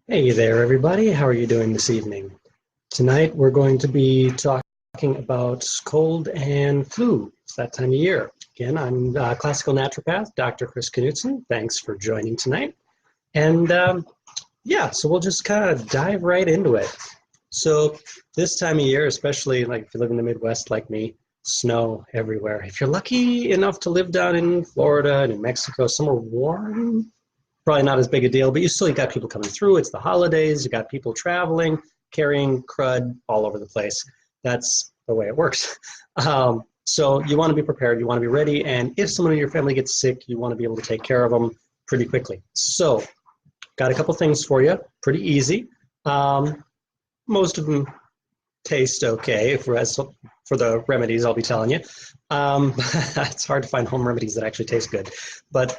Hey there, everybody. How are you doing this evening? Tonight, we're going to be talking about cold and flu. It's that time of year. Again, I'm classical naturopath, Dr. Chris Knutson. Thanks for joining tonight. And yeah, so we'll just kind of dive right into it. So this time of year, especially like if you live in the Midwest like me, snow everywhere. If you're lucky enough to live down in Florida, New Mexico, somewhere warm, probably not as big a deal, but you still got people coming through. It's the holidays. You got people traveling, carrying crud all over the place. That's the way it works. So you want to be prepared. You want to be ready. And if someone in your family gets sick, you want to be able to take care of them pretty quickly. So got a couple things for you. Pretty easy. Most of them taste okay for the remedies I'll be telling you. It's hard to find home remedies that actually taste good. But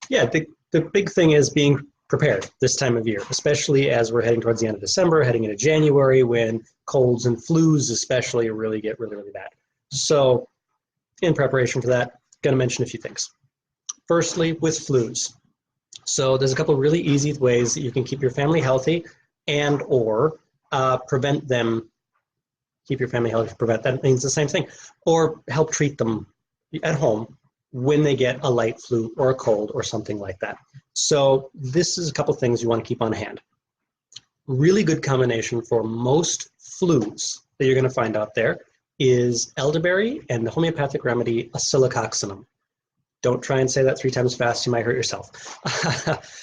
yeah, the big thing is being prepared this time of year, especially as we're heading towards the end of December, heading into January, when colds and flus especially really get really, really bad. So in preparation for that, going to mention a few things. Firstly, with flus. So there's a couple of really easy ways that you can keep your family healthy and or prevent them, keep your family healthy, prevent, that means the same thing, or help treat them at home when they get a light flu or a cold or something like that. So this is a couple things you want to keep on hand. Really good combination for most flus that you're going to find out there is elderberry and the homeopathic remedy acylococcinum. Don't try and say that 3 times fast, you might hurt yourself.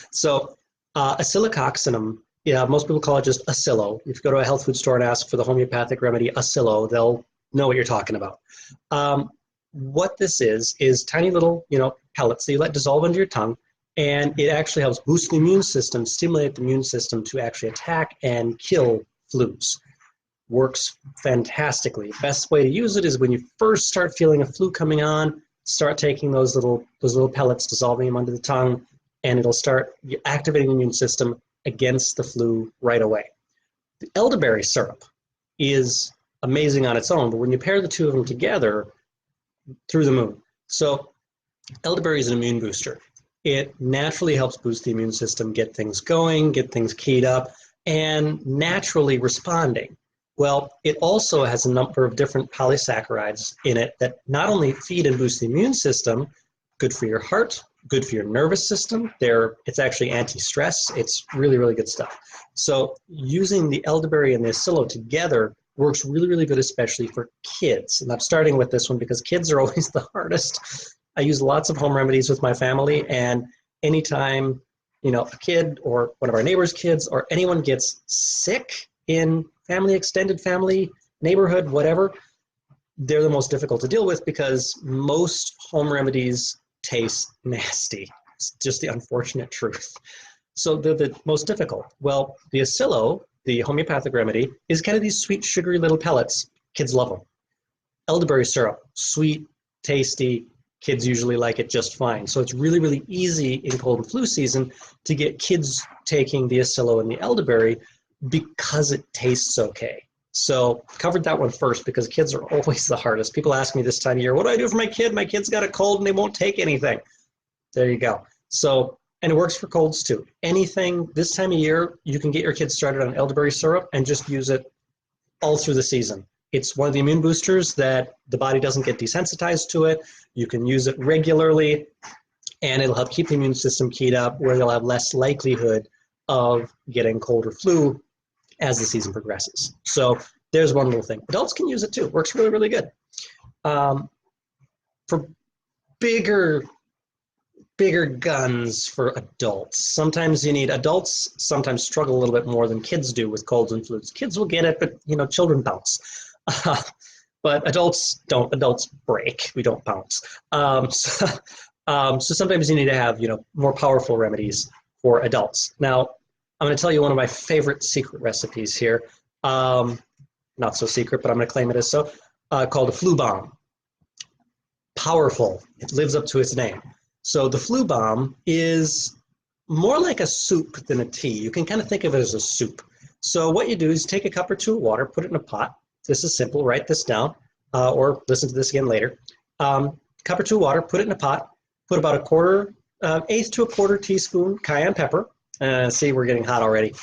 So acylococcinum, yeah, most people call it just acilo. If you go to a health food store and ask for the homeopathic remedy acilo, they'll know what you're talking about. What this is tiny little, pellets that you let dissolve under your tongue, and it actually helps boost the immune system, stimulate the immune system to actually attack and kill flus. Works fantastically. Best way to use it is when you first start feeling a flu coming on, start taking those little pellets, dissolving them under the tongue, and it'll start activating the immune system against the flu right away. The elderberry syrup is amazing on its own, but when you pair the two of them together, through the moon. So elderberry is an immune booster. It naturally helps boost the immune system, get things going, get things keyed up, and naturally responding. Well, it also has a number of different polysaccharides in it that not only feed and boost the immune system, good for your heart, good for your nervous system. It's actually anti-stress. It's really, really good stuff. So using the elderberry and the acilo together works really, really good, especially for kids. And I'm starting with this one because kids are always the hardest. I use lots of home remedies with my family, and anytime, a kid or one of our neighbors' kids or anyone gets sick in family, extended family, neighborhood, whatever, they're the most difficult to deal with because most home remedies taste nasty. It's just the unfortunate truth. So they're the most difficult. Well, the acilo, the homeopathic remedy, is kind of these sweet, sugary little pellets. Kids love them. Elderberry syrup, sweet, tasty. Kids usually like it just fine. So it's really, really easy in cold and flu season to get kids taking the acilo and the elderberry because it tastes okay. So covered that one first because kids are always the hardest. People ask me this time of year, what do I do for my kid? My kid's got a cold and they won't take anything. There you go. So, and it works for colds too. Anything this time of year, you can get your kids started on elderberry syrup and just use it all through the season. It's one of the immune boosters that the body doesn't get desensitized to it. You can use it regularly and it'll help keep the immune system keyed up where you'll have less likelihood of getting cold or flu as the season progresses. So there's one little thing. Adults can use it too. It works really, really good. For bigger guns for adults. Adults sometimes struggle a little bit more than kids do with colds and flus. Kids will get it, but children bounce. But adults don't. Adults break. We don't bounce. So sometimes you need to have more powerful remedies for adults. Now, I'm going to tell you one of my favorite secret recipes here. Not so secret, but I'm going to claim it as so. Called a flu bomb. Powerful. It lives up to its name. So the flu bomb is more like a soup than a tea. You can kind of think of it as a soup. So what you do is take a cup or 2 of water, put it in a pot. This is simple. Write this down or listen to this again later. Cup or 2 of water, put it in a pot. Put about 1/8 to 1/4 teaspoon cayenne pepper. See, we're getting hot already.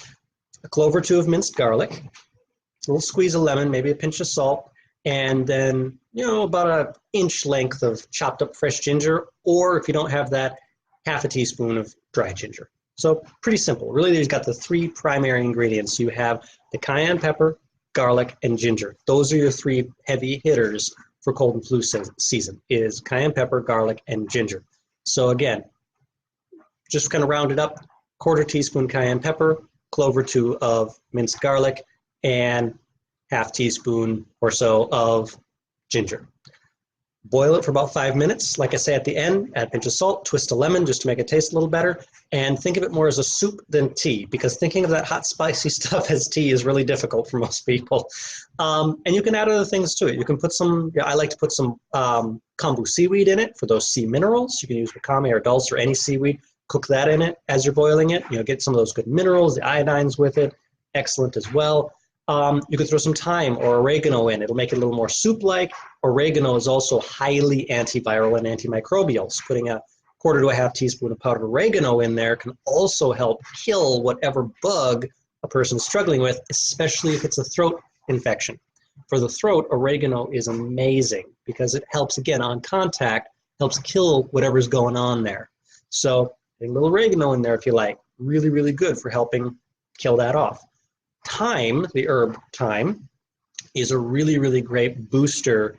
A clove or two of minced garlic, a little squeeze of lemon, maybe a pinch of salt, and then, about an inch length of chopped up fresh ginger, or if you don't have that, half a teaspoon of dry ginger. So pretty simple. Really, you've got the three primary ingredients. You have the cayenne pepper, garlic, and ginger. Those are your three heavy hitters for cold and flu season, is cayenne pepper, garlic, and ginger. So again, just kind of round it up, quarter teaspoon cayenne pepper, clove or two of minced garlic, and half teaspoon or so of ginger. Boil it for about 5 minutes. Like I say at the end, add a pinch of salt, twist a lemon just to make it taste a little better, and think of it more as a soup than tea, because thinking of that hot, spicy stuff as tea is really difficult for most people. And you can add other things to it. You can put some, I like to put some kombu seaweed in it for those sea minerals. You can use wakame or dulse or any seaweed. Cook that in it as you're boiling it. Get some of those good minerals, the iodines with it. Excellent as well. You could throw some thyme or oregano in. It'll make it a little more soup-like. Oregano is also highly antiviral and antimicrobial. So putting a quarter to a half teaspoon of powdered oregano in there can also help kill whatever bug a person's struggling with, especially if it's a throat infection. For the throat, oregano is amazing because it helps, again, on contact, helps kill whatever's going on there. So a little oregano in there if you like. Really, really good for helping kill that off. Thyme, the herb thyme, is a really, really great booster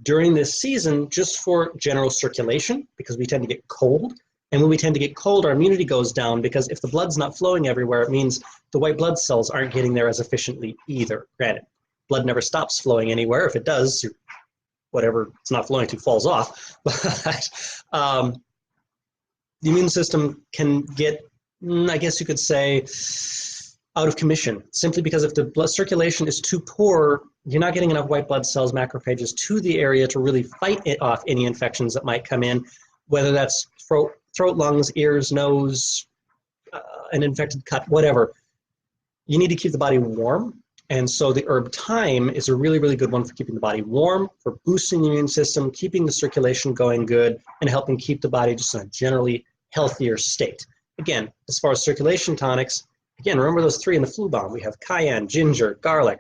during this season just for general circulation, because we tend to get cold. And when we tend to get cold, our immunity goes down, because if the blood's not flowing everywhere, it means the white blood cells aren't getting there as efficiently either. Granted, blood never stops flowing anywhere. If it does, whatever it's not flowing to falls off. But the immune system can get, I guess you could say, out of commission, simply because if the blood circulation is too poor, you're not getting enough white blood cells, macrophages to the area to really fight it off any infections that might come in, whether that's throat, lungs, ears, nose, an infected cut, whatever. You need to keep the body warm. And so the herb thyme is a really, really good one for keeping the body warm, for boosting the immune system, keeping the circulation going good, and helping keep the body just in a generally healthier state. Again, as far as circulation tonics, again, remember those three in the flu bomb. We have cayenne, ginger, garlic.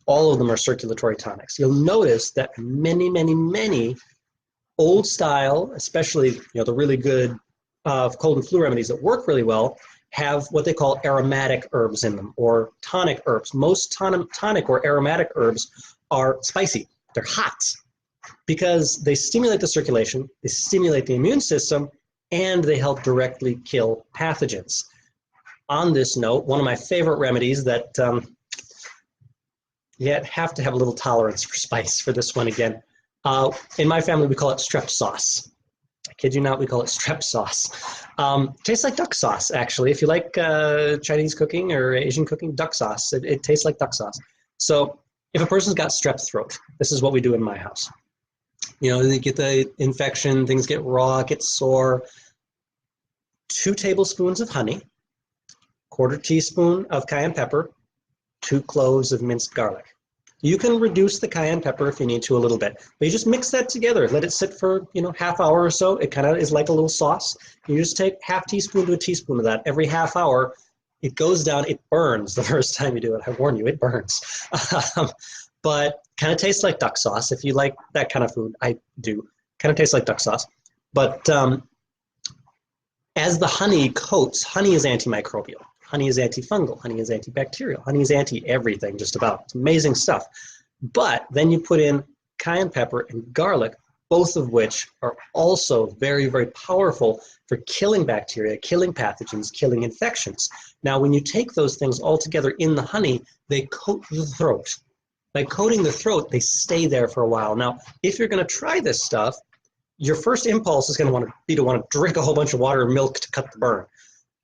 All of them are circulatory tonics. You'll notice that many, many, many old style, especially the really good cold and flu remedies that work really well, have what they call aromatic herbs in them, or tonic herbs. Most tonic or aromatic herbs are spicy. They're hot because they stimulate the circulation, they stimulate the immune system, and they help directly kill pathogens. On this note, one of my favorite remedies that you have to have a little tolerance for spice for this one again. In my family, we call it strep sauce. I kid you not, we call it strep sauce. Tastes like duck sauce, actually. If you like Chinese cooking or Asian cooking, duck sauce, it tastes like duck sauce. So if a person's got strep throat, this is what we do in my house. They get the infection, things get raw, get sore. 2 tablespoons of honey, quarter teaspoon of cayenne pepper, 2 cloves of minced garlic. You can reduce the cayenne pepper if you need to a little bit, but you just mix that together. Let it sit for, half hour or so. It kind of is like a little sauce. You just take half teaspoon to a teaspoon of that every half hour. It goes down. It burns the first time you do it. I warn you, it burns. But kind of tastes like duck sauce. If you like that kind of food, I do. Kind of tastes like duck sauce. But as the honey coats, honey is antimicrobial. Honey is antifungal, honey is antibacterial, honey is anti-everything just about. It's amazing stuff. But then you put in cayenne pepper and garlic, both of which are also very, very powerful for killing bacteria, killing pathogens, killing infections. Now, when you take those things all together in the honey, they coat the throat. By coating the throat, they stay there for a while. Now, if you're going to try this stuff, your first impulse is going to be to want to drink a whole bunch of water or milk to cut the burn.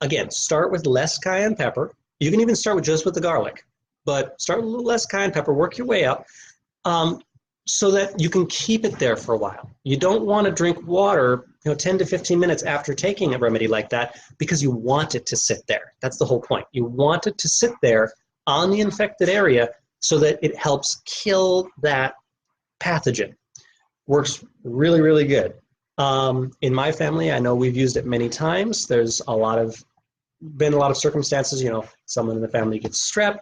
Again, start with less cayenne pepper. You can even start with just with the garlic, but start with a little less cayenne pepper, work your way up so that you can keep it there for a while. You don't want to drink water 10 to 15 minutes after taking a remedy like that because you want it to sit there. That's the whole point. You want it to sit there on the infected area so that it helps kill that pathogen. Works really, really good. In my family, I know we've used it many times. There's a lot of been a lot of circumstances, someone in the family gets strep,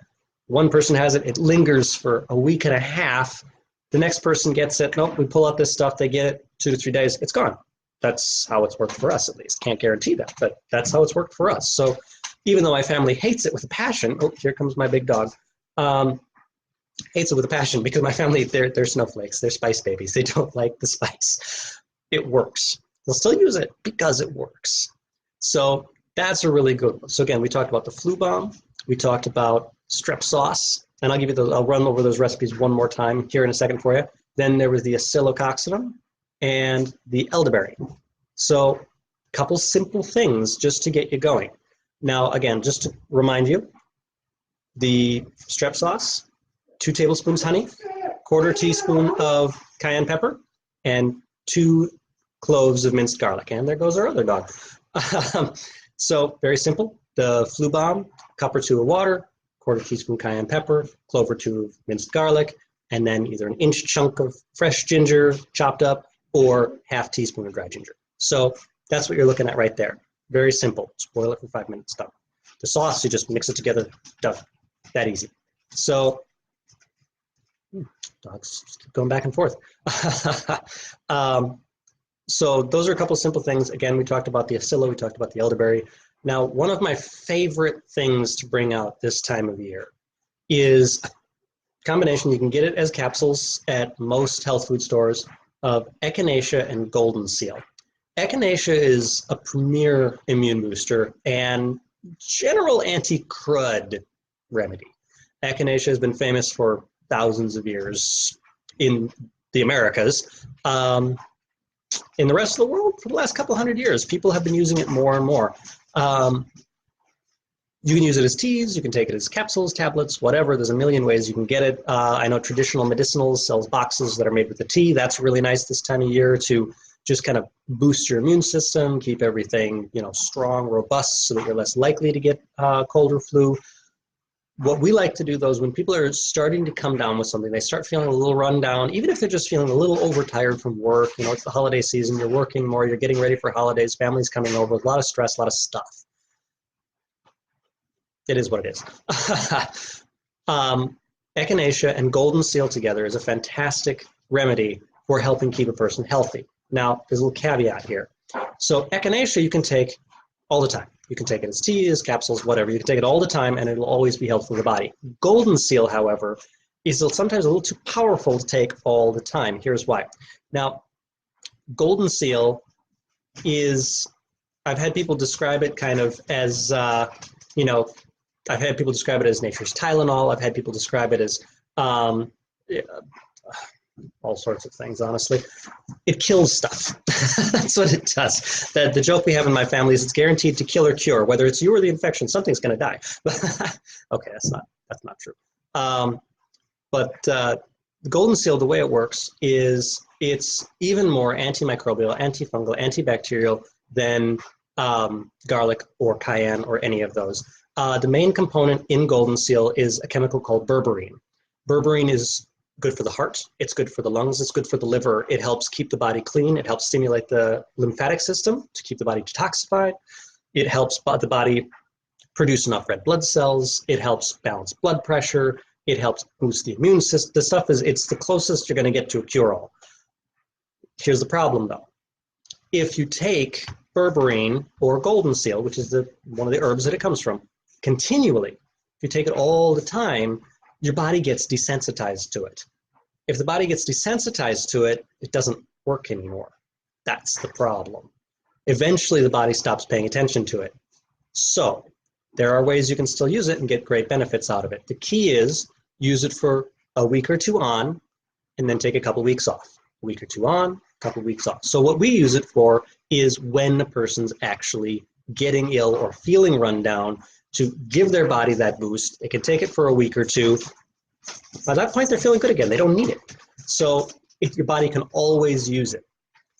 one person has it, it lingers for a week and a half, the next person gets it, nope, we pull out this stuff, they get it, 2 to 3 days, it's gone. That's how it's worked for us, at least. Can't guarantee that, but that's how it's worked for us. So even though my family hates it with a passion, oh, here comes my big dog, hates it with a passion because my family, they're snowflakes, they're spice babies, they don't like the spice. It works. They'll still use it because it works. So that's a really good one. So again, we talked about the flu bomb, we talked about strep sauce, and I'll give you those, I'll run over those recipes one more time here in a second for you. Then there was the oscillococcinum and the elderberry. So a couple simple things just to get you going. Now, again, just to remind you, the strep sauce, 2 tablespoons honey, 1/4 teaspoon of cayenne pepper, and 2 cloves of minced garlic. And there goes our other dog. So very simple. The flu bomb, 1 cup or 2 of water, 1/4 teaspoon cayenne pepper, clove or 2 of minced garlic, and then either an inch chunk of fresh ginger chopped up or 1/2 teaspoon of dry ginger. So that's what you're looking at right there. Very simple. Just boil it for 5 minutes, done. The sauce, you just mix it together, done. That easy. So, dogs just keep going back and forth. So those are a couple simple things. Again, we talked about the oscilla, we talked about the elderberry. Now, one of my favorite things to bring out this time of year is a combination, you can get it as capsules at most health food stores, of Echinacea and Goldenseal. Echinacea is a premier immune booster and general anti-crud remedy. Echinacea has been famous for thousands of years in the Americas. In the rest of the world, for the last couple hundred years, people have been using it more and more. You can use it as teas, you can take it as capsules, tablets, whatever. There's a million ways you can get it. I know Traditional Medicinals sells boxes that are made with the tea. That's really nice this time of year to just kind of boost your immune system, keep everything, strong, robust, so that you're less likely to get cold or flu. What we like to do, though, is when people are starting to come down with something, they start feeling a little run down, even if they're just feeling a little overtired from work, it's the holiday season, you're working more, you're getting ready for holidays, family's coming over, a lot of stress, a lot of stuff. It is what it is. Echinacea and Goldenseal together is a fantastic remedy for helping keep a person healthy. Now, there's a little caveat here. So Echinacea you can take all the time. You can take it as tea, as capsules, whatever. You can take it all the time, and it'll always be helpful to the body. Goldenseal, however, is sometimes a little too powerful to take all the time. Here's why. Now, Goldenseal is, I've had people describe it kind of as, I've had people describe it as nature's Tylenol. I've had people describe it as all sorts of things, honestly. It kills stuff. That's what it does. The joke we have in my family is it's guaranteed to kill or cure. Whether it's you or the infection, something's going to die. Okay, that's not true. But the Goldenseal, the way it works is it's even more antimicrobial, antifungal, antibacterial than garlic or cayenne or any of those. The main component in Goldenseal is a chemical called berberine. Berberine is good for the heart, it's good for the lungs, it's good for the liver. It helps keep the body clean, it helps stimulate the lymphatic system to keep the body detoxified. It helps the body produce enough red blood cells, it helps balance blood pressure, it helps boost the immune system. The stuff it's the closest you're going to get to a cure-all. Here's the problem though. If you take berberine or Goldenseal, which is one of the herbs that it comes from, continually, if you take it all the time, your body gets desensitized to it. If the body gets desensitized to it, it doesn't work anymore. That's the problem. Eventually, the body stops paying attention to it. So there are ways you can still use it and get great benefits out of it. The key is use it for a week or two on, and then take a couple weeks off. A week or two on, a couple weeks off. So what we use it for is when a person's actually getting ill or feeling run down, to give their body that boost. They can take it for a week or two. By that point, they're feeling good again. They don't need it. So your body can always use it.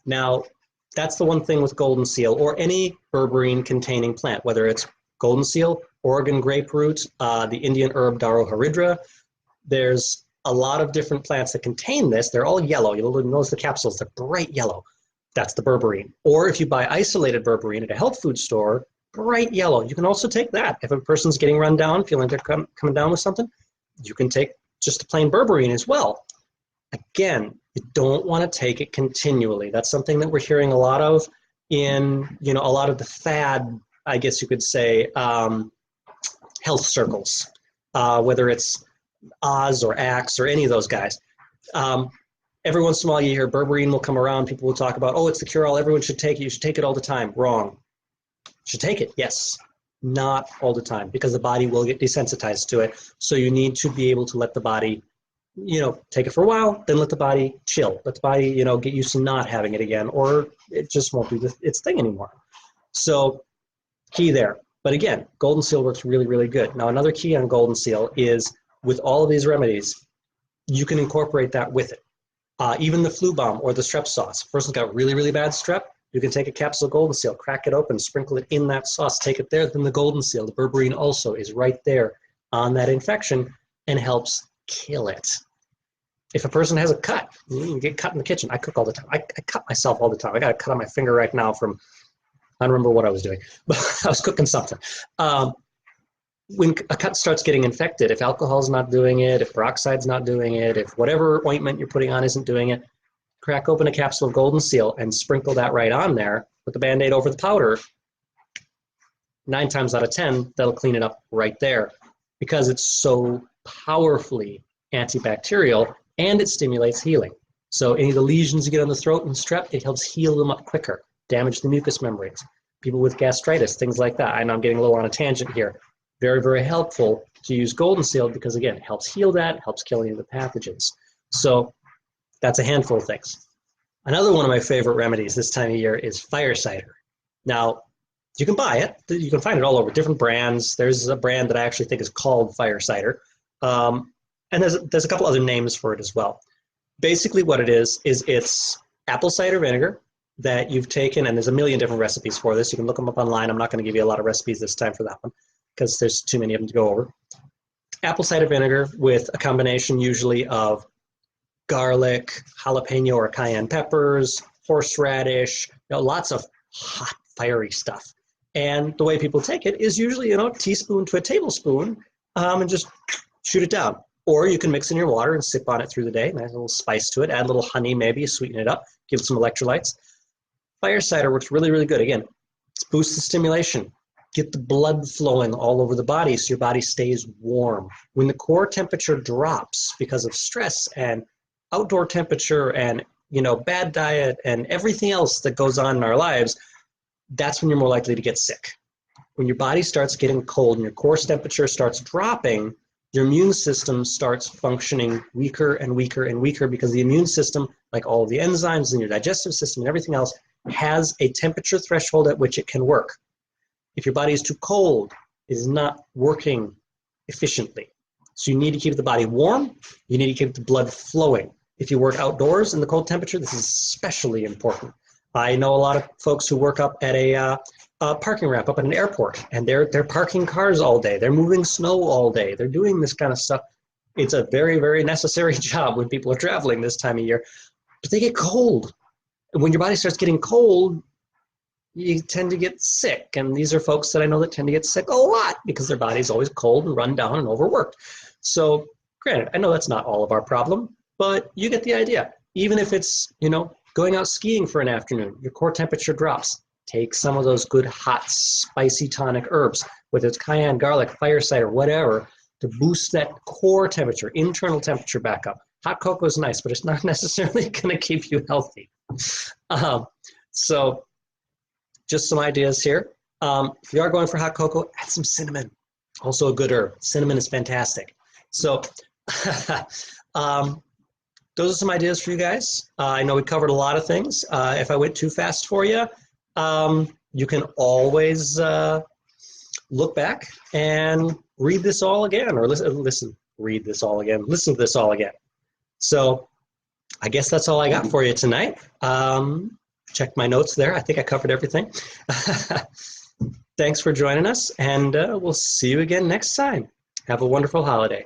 Now, that's the one thing with Goldenseal or any berberine-containing plant, whether it's Goldenseal, Oregon grapefruit, the Indian herb Daro Haridra. There's a lot of different plants that contain this. They're all yellow. You'll notice the capsules, they're bright yellow. That's the berberine. Or if you buy isolated berberine at a health food store, bright yellow. You can also take that. If a person's getting run down, feeling they're coming down with something, you can take just a plain berberine as well. Again, you don't want to take it continually. That's something that we're hearing a lot of in, a lot of the fad, I guess you could say, health circles, whether it's Oz or Axe or any of those guys. Every once in a while you hear berberine will come around, people will talk about, oh, it's the cure-all, everyone should take it, you should take it all the time. Wrong. You should take it, yes. Not all the time, because the body will get desensitized to it. So you need to be able to let the body, take it for a while, then let the body chill. Let the body, get used to not having it again, or it just won't do its thing anymore. So key there. But again, Goldenseal works really, really good. Now, another key on Goldenseal is with all of these remedies, you can incorporate that with it. Even the flu bomb or the strep sauce. If a person's got really, really bad strep, you can take a capsule of Goldenseal, crack it open, sprinkle it in that sauce, take it there, then the Goldenseal, the berberine also is right there on that infection and helps kill it. If a person has a cut, you get cut in the kitchen. I cook all the time. I cut myself all the time. I got a cut on my finger right now from, I don't remember what I was doing, but I was cooking something. When a cut starts getting infected, if alcohol's not doing it, if peroxide's not doing it, if whatever ointment you're putting on isn't doing it, crack open a capsule of Goldenseal and sprinkle that right on there, put the Band-Aid over the powder. 9 times out of 10, that'll clean it up right there because it's so powerfully antibacterial and it stimulates healing. So any of the lesions you get on the throat and strep, it helps heal them up quicker, damage the mucous membranes. People with gastritis, things like that. I know I'm getting a little on a tangent here. Very, very helpful to use Goldenseal because, again, it helps heal that, helps kill any of the pathogens. So that's a handful of things. Another one of my favorite remedies this time of year is fire cider. Now, you can buy it. You can find it all over, different brands. There's a brand that I actually think is called Fire Cider. And there's a couple other names for it as well. Basically what it is it's apple cider vinegar that you've taken, and there's a million different recipes for this. You can look them up online. I'm not going to give you a lot of recipes this time for that one, because there's too many of them to go over. Apple cider vinegar with a combination usually of garlic, jalapeno or cayenne peppers, horseradish, lots of hot, fiery stuff. And the way people take it is usually, a teaspoon to a tablespoon, and just shoot it down. Or you can mix in your water and sip on it through the day. Nice little spice to it. Add a little honey maybe, sweeten it up, give it some electrolytes. Fire cider works really, really good. Again, it's boost the stimulation. Get the blood flowing all over the body so your body stays warm. When the core temperature drops because of stress and outdoor temperature and bad diet and everything else that goes on in our lives, that's when you're more likely to get sick. When your body starts getting cold and your core temperature starts dropping, your immune system starts functioning weaker and weaker and weaker because the immune system, like all of the enzymes in your digestive system and everything else, has a temperature threshold at which it can work. If your body is too cold, it is not working efficiently. So you need to keep the body warm. You need to keep the blood flowing. If you work outdoors in the cold temperature, this is especially important. I know a lot of folks who work up at a parking ramp up at an airport, and they're parking cars all day. They're moving snow all day. They're doing this kind of stuff. It's a very, very necessary job when people are traveling this time of year. But they get cold. And when your body starts getting cold, you tend to get sick. And these are folks that I know that tend to get sick a lot because their body's always cold and run down and overworked. So granted, I know that's not all of our problem, but you get the idea. Even if it's, going out skiing for an afternoon, your core temperature drops. Take some of those good, hot, spicy tonic herbs, whether it's cayenne, garlic, fire cider, whatever, to boost that core temperature, internal temperature back up. Hot cocoa is nice, but it's not necessarily going to keep you healthy. So just some ideas here. If you are going for hot cocoa, add some cinnamon. Also a good herb. Cinnamon is fantastic. So those are some ideas for you guys. I know we covered a lot of things. If I went too fast for you, you can always look back and read this all again, or read this all again, listen to this all again. So I guess that's all I got for you tonight. Check my notes there. I think I covered everything. Thanks for joining us, and we'll see you again next time. Have a wonderful holiday.